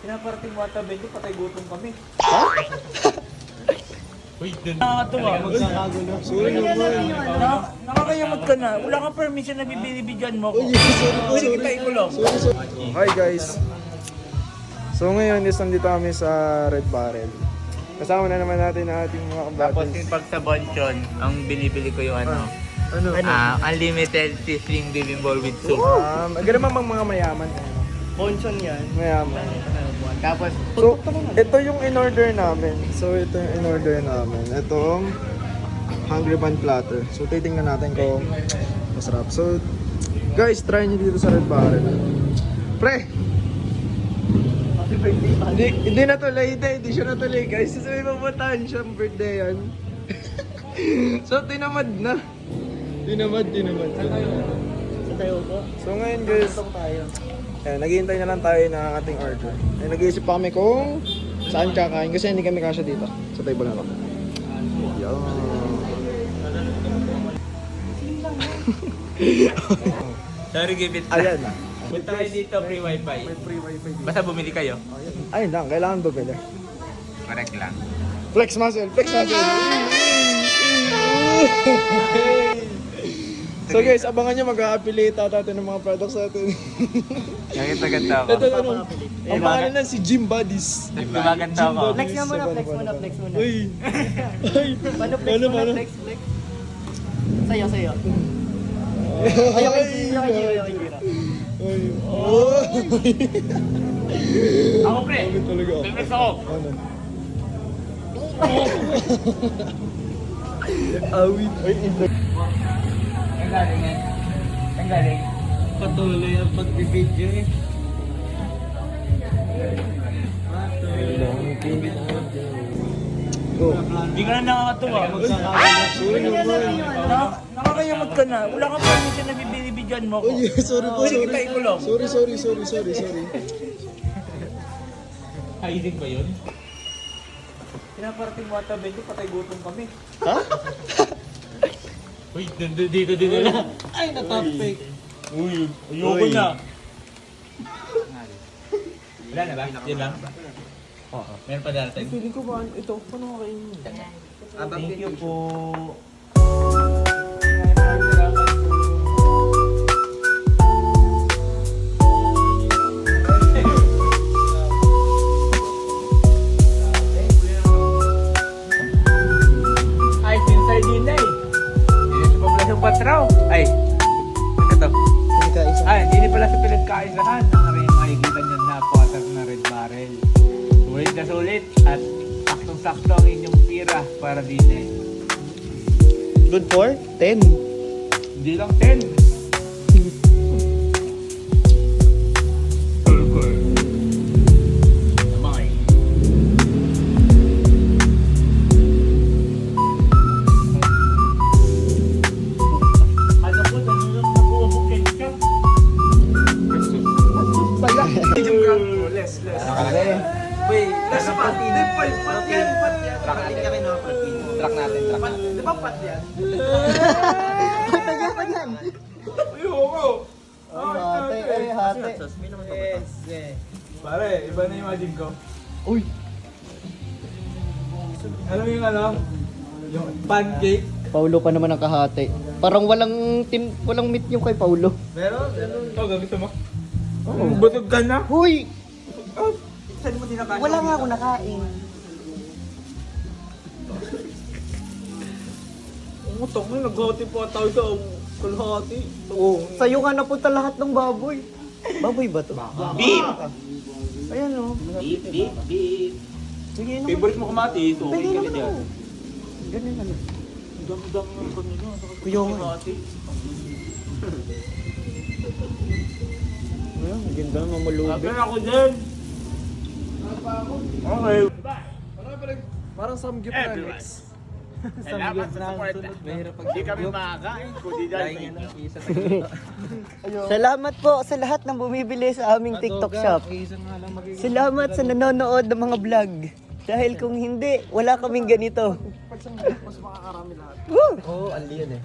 Pinaparating mo ata, Benjo, patay gutom kami. Wait, dun. Nakakatuwa. Magkakagulo. Sorry naman. Nakakayamot ka na. Wala kang permission na bibigyan mo ko. Sorry. Kita ikulong. Hi guys. So ngayon is nandito kami sa Red Barrel. Kasama na naman natin ang ating mga Tapos kabatins. yung pag sa Bonchon, ang binibili ko yung ano, unlimited sizzling bibimbol with soup. Ganun naman mga mayaman. Bonchon yan. Mayaman. Tapos, So, ito yung in-order namin. Itong Hungry Bun Platter. So, titingnan natin kung masarap. So, guys, try nyo dito sa Red Barrel. Pre! Hindi natuloy, hindi siya natuloy, guys. Kasi may pupuntahan siyang birthday yan. So, tinamad na. Tinamad. Sa tayo po. So, ngayon, guys, Tayo. ayan, naghihintay na lang tayo ng ating order. Ay, nag-iisip pa kami kung saan kakain kasi hindi kami kasya dito. Sa table na lang. Yan. sorry, give it lang. Ayan. Punta kayo dito, free wifi. May free wifi dito. Basta bumili kayo. Ayun lang, kailangan bumili. Correct lang. Flex muscle. So guys, abangan nyo mag-a-affiliate natin ng mga products natin. Gaganda ako. Ito ano, ang pangalan na si Gym Buddies. Gumaganda ako. Flex nga muna, flex muna. Uy! Paano flex muna, Paano? flex. Sayo. Ayaw kay Jiro. Uy! Oh! Ako, pre. Ano talaga ako? Flex ako. Ano? Awit. Uy, Ang galing yan. Ang galing. Patuloy ang pagbibidyo eh. Go. Hindi ka na nakakatuwa. Sorry naman. Nakakayamot ka na. Wala kang permission na bibigyan mo ko. Uy, sorry po, Kita ikulong. sorry. Kaisig ba yun? Pinaparating mo ata, Benjo, patay gutom kami. Wait, dito na. Ay, na-topic. Uy, ayoko na. Wala na ba? Yan lang? Oo. Meron pa darating? Feeling ko ba, ito, paano kakainin mo? Thank you po. Ay, sinsardine na eh. Hindi sa poblasyon Patraw. Ay, ito. Ay, hindi pala sa pinagkaisahan. Ang rin makikita nyo na potag na Red Barrel. Sulit na sulit at saktong-sakto ang inyong tira para din eh. Good for 10. Hindi lang 10. Ano po, nanunod na po ako ketchup. Less. Wait, nasa pati. Track natin. Di ba pat yan? Tagal pa yan. Ayoko. Hati. Yes. Pare, iba na yung imagine ko. Uy. Alam mo yung ano? Yung pancake. Paulo pa naman ang kahati. Parang walang meat yung kay Paulo. Meron. Oh, gusto mo? Oh, butog ka na. Huy! Oh, saan mo dinakain? Wala nga ako nakain. Umutok mo, naghati pa tayo sa kalahati. Oo. Sa'yo nga napunta lahat ng baboy. Baboy ba to? Beef! Ayan o. Beef. Sige naman. Favorite mo kamatis, okay Pwede ka naman dyan. ako. Ganyan ano. Dami-dami ng kanina. Kuya nga. Kalahati. Ayan, ganda naman malubi. Sabi ako din. Okay. Parang samgyup na mix. Salamat sa support. Hindi kami makakain kung di dahil sa inyo. Salamat po sa lahat ng bumibili sa aming TikTok shop. Salamat sa nanonood ng mga vlog. Dahil kung hindi, wala kaming ganito. Mas makakarami lahat. Woo! Oo, ali yan eh.